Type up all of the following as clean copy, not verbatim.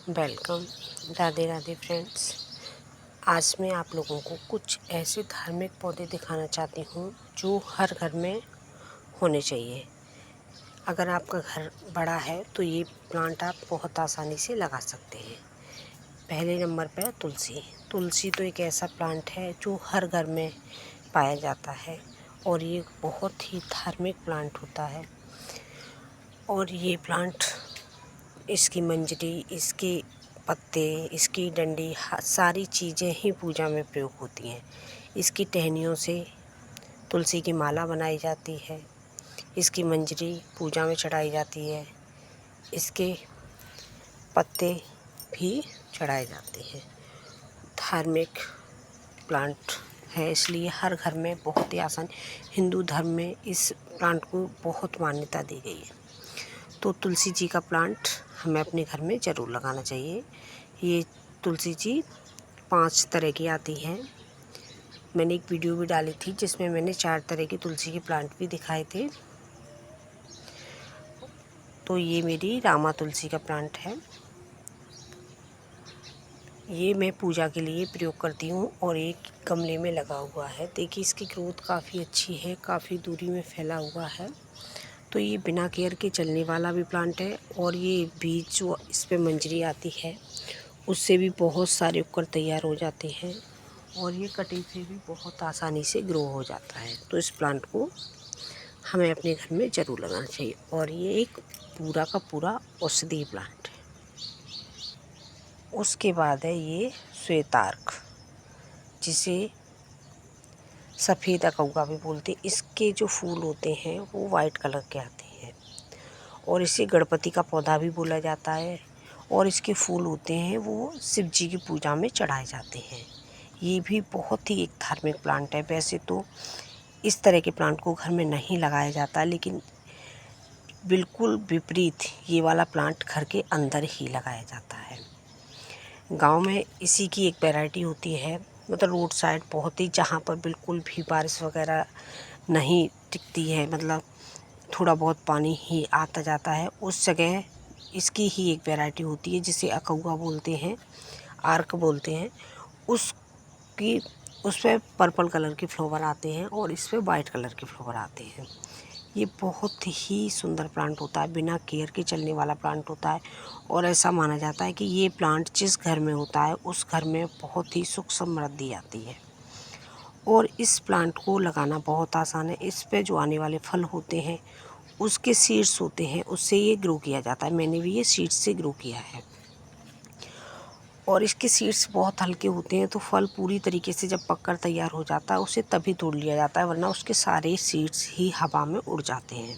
Welcome. Radhe Radhe friends. आज मैं आप लोगों को कुछ ऐसे धार्मिक पौधे दिखाना चाहती हूँ जो हर घर में होने चाहिए। अगर आपका घर बड़ा है तो ये प्लांट आप बहुत आसानी से लगा सकते हैं। पहले नंबर पर तुलसी। तुलसी तो एक ऐसा प्लांट है जो हर घर में पाया जाता है और ये बहुत ही धार्मिक प्लांट होता है। और ये प्लांट, इसकी मंजरी, इसके पत्ते, इसकी डंडी, सारी चीज़ें ही पूजा में प्रयोग होती हैं। इसकी टहनियों से तुलसी की माला बनाई जाती है। इसकी मंजरी पूजा में चढ़ाई जाती है। इसके पत्ते भी चढ़ाए जाते हैं। धार्मिक प्लांट है इसलिए हर घर में बहुत ही आसान। हिंदू धर्म में इस प्लांट को बहुत मान्यता दी गई है। तो तुलसी जी का प्लांट हमें अपने घर में ज़रूर लगाना चाहिए। ये तुलसी जी 5 तरह की आती हैं। मैंने एक वीडियो भी डाली थी जिसमें मैंने 4 तरह की तुलसी के प्लांट भी दिखाए थे। तो ये मेरी रामा तुलसी का प्लांट है। ये मैं पूजा के लिए प्रयोग करती हूँ और एक गमले में लगा हुआ है। देखिए इसकी ग्रोथ काफ़ी अच्छी है, काफ़ी दूरी में फैला हुआ है। तो ये बिना केयर के चलने वाला भी प्लांट है और ये बीज जो इस पे मंजरी आती है उससे भी बहुत सारे उपकर तैयार हो जाते हैं और ये कटिंग से भी बहुत आसानी से ग्रो हो जाता है। तो इस प्लांट को हमें अपने घर में ज़रूर लगाना चाहिए और ये एक पूरा का पूरा औषधीय प्लांट है। उसके बाद है ये श्वेतार्क, जिसे सफ़ेद अकौआ भी बोलते हैं। इसके जो फूल होते हैं वो वाइट कलर के आते हैं और इसे गणपति का पौधा भी बोला जाता है और इसके फूल होते हैं वो शिव जी की पूजा में चढ़ाए जाते हैं। ये भी बहुत ही एक धार्मिक प्लांट है। वैसे तो इस तरह के प्लांट को घर में नहीं लगाया जाता, लेकिन बिल्कुल विपरीत ये वाला प्लांट घर के अंदर ही लगाया जाता है। गांव में इसी की एक वैरायटी होती है, मतलब रोड साइड बहुत ही, जहाँ पर बिल्कुल भी बारिश वगैरह नहीं टिकती है, मतलब थोड़ा बहुत पानी ही आता जाता है, उस जगह इसकी ही एक वैरायटी होती है जिसे अकौआ बोलते हैं, आर्क बोलते हैं। उसकी उस पर पर्पल कलर के फ्लावर आते हैं और इस पर वाइट कलर के फ्लावर आते हैं। ये बहुत ही सुंदर प्लांट होता है, बिना केयर के चलने वाला प्लांट होता है और ऐसा माना जाता है कि ये प्लांट जिस घर में होता है उस घर में बहुत ही सुख समृद्धि आती है। और इस प्लांट को लगाना बहुत आसान है। इस पे जो आने वाले फल होते हैं उसके सीड्स होते हैं, उससे ये ग्रो किया जाता है। मैंने भी ये सीड्स से ग्रो किया है और इसके सीड्स बहुत हल्के होते हैं, तो फल पूरी तरीके से जब पककर तैयार हो जाता है उसे तभी तोड़ लिया जाता है, वरना उसके सारे सीड्स ही हवा में उड़ जाते हैं।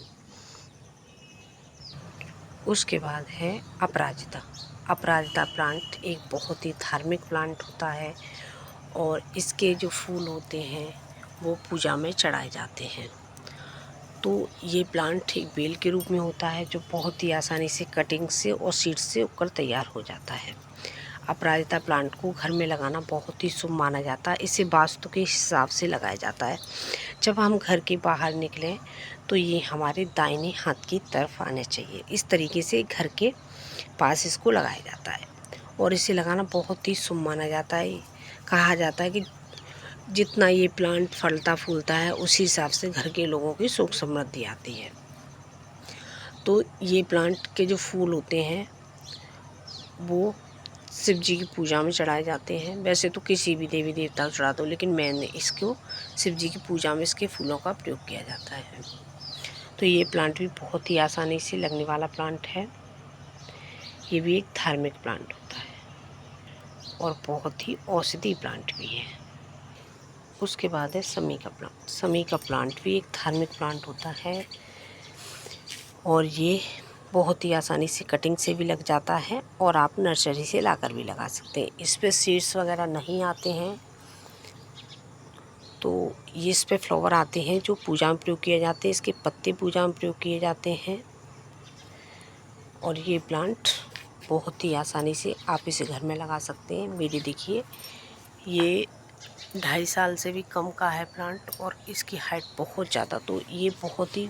उसके बाद है अपराजिता। अपराजिता प्लांट एक बहुत ही धार्मिक प्लांट होता है और इसके जो फूल होते हैं वो पूजा में चढ़ाए जाते हैं। तो ये प्लांट एक बेल के रूप में होता है जो बहुत ही आसानी से कटिंग से और सीड्स से उगकर तैयार हो जाता है। अपराजिता प्लांट को घर में लगाना बहुत ही शुभ माना जाता है। इसे वास्तु के हिसाब से लगाया जाता है। जब हम घर के बाहर निकलें तो ये हमारे दाहिने हाथ की तरफ आने चाहिए। इस तरीके से घर के पास इसको लगाया जाता है और इसे लगाना बहुत ही शुभ माना जाता है। कहा जाता है कि जितना ये प्लांट फलता फूलता है उसी हिसाब से घर के लोगों की सुख समृद्धि आती है। तो ये प्लांट के जो फूल होते हैं वो शिव जी की पूजा में चढ़ाए जाते हैं। वैसे तो किसी भी देवी देवता को चढ़ा दो, लेकिन मैंने इसको शिव जी की पूजा में इसके फूलों का प्रयोग किया जाता है। तो ये प्लांट भी बहुत ही आसानी से लगने वाला प्लांट है। ये भी एक धार्मिक प्लांट होता है और बहुत ही औषधि प्लांट भी है। उसके बाद है समी का प्लांट। समी का प्लांट भी एक धार्मिक प्लांट होता है और ये बहुत ही आसानी से कटिंग से भी लग जाता है और आप नर्सरी से लाकर भी लगा सकते हैं। इस पर सीड्स वगैरह नहीं आते हैं, तो ये इस पर फ्लावर आते हैं जो पूजा में प्रयोग किए जाते हैं। इसके पत्ते पूजा में प्रयोग किए जाते हैं और ये प्लांट बहुत ही आसानी से आप इसे घर में लगा सकते हैं। मेरी देखिए ये 2.5 साल से भी कम का है प्लांट और इसकी हाइट बहुत ज़्यादा, तो ये बहुत ही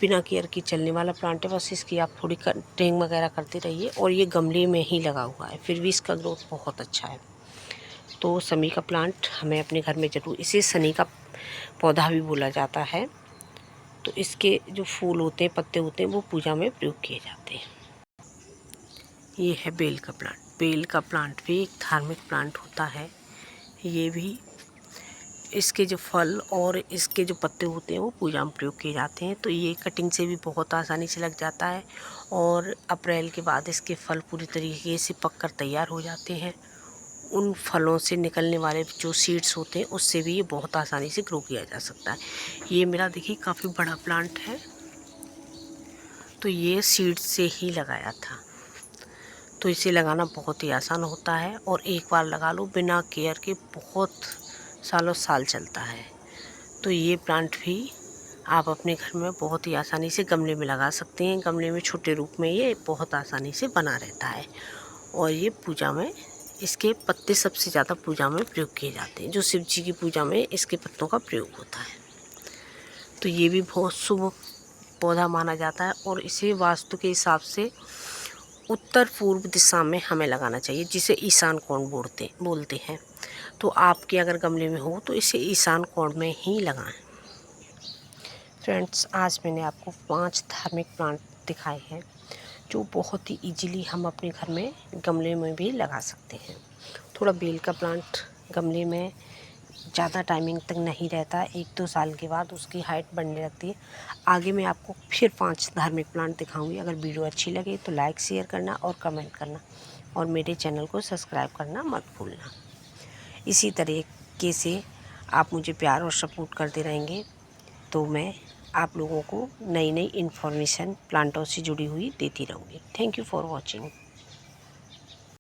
बिना केयर के चलने वाला प्लांट है, बस इसकी आप थोड़ी कटिंग वगैरह करते रहिए। और ये गमले में ही लगा हुआ है, फिर भी इसका ग्रोथ बहुत अच्छा है। तो समी का प्लांट हमें अपने घर में ज़रूर, इसे सनी का पौधा भी बोला जाता है। तो इसके जो फूल होते हैं, पत्ते होते हैं, वो पूजा में प्रयोग किए जाते हैं। ये है बेल का प्लांट। बेल का प्लांट भी एक धार्मिक प्लांट होता है। ये भी, इसके जो फल और इसके जो पत्ते होते हैं वो पूजा में प्रयोग किए जाते हैं। तो ये कटिंग से भी बहुत आसानी से लग जाता है और अप्रैल के बाद इसके फल पूरी तरीके से पककर तैयार हो जाते हैं। उन फलों से निकलने वाले जो सीड्स होते हैं उससे भी ये बहुत आसानी से ग्रो किया जा सकता है। ये मेरा देखिए काफ़ी बड़ा प्लांट है, तो ये सीड्स से ही लगाया था। तो इसे लगाना बहुत ही आसान होता है और एक बार लगा लो बिना केयर के बहुत सालों साल चलता है। तो ये प्लांट भी आप अपने घर में बहुत ही आसानी से गमले में लगा सकते हैं। गमले में छोटे रूप में ये बहुत आसानी से बना रहता है और ये पूजा में, इसके पत्ते सबसे ज़्यादा पूजा में प्रयोग किए जाते हैं। जो शिव जी की पूजा में इसके पत्तों का प्रयोग होता है। तो ये भी बहुत शुभ पौधा माना जाता है और इसे वास्तु के हिसाब से उत्तर पूर्व दिशा में हमें लगाना चाहिए, जिसे ईशान कोण बोलते हैं। तो आपके अगर गमले में हो तो इसे ईशान कोण में ही लगाएं। फ्रेंड्स, आज मैंने आपको 5 धार्मिक प्लांट दिखाए हैं जो बहुत ही इजीली हम अपने घर में गमले में भी लगा सकते हैं। थोड़ा बेल का प्लांट गमले में ज़्यादा टाइमिंग तक नहीं रहता, 1-2 साल के बाद उसकी हाइट बढ़ने लगती है। आगे मैं आपको फिर 5 धार्मिक प्लांट दिखाऊंगी। अगर वीडियो अच्छी लगे तो लाइक शेयर करना और कमेंट करना और मेरे चैनल को सब्सक्राइब करना मत भूलना। इसी तरीके से आप मुझे प्यार और सपोर्ट करते रहेंगे तो मैं आप लोगों को नई नई इन्फॉर्मेशन प्लांटों से जुड़ी हुई देती रहूँगी। Thank you for watching.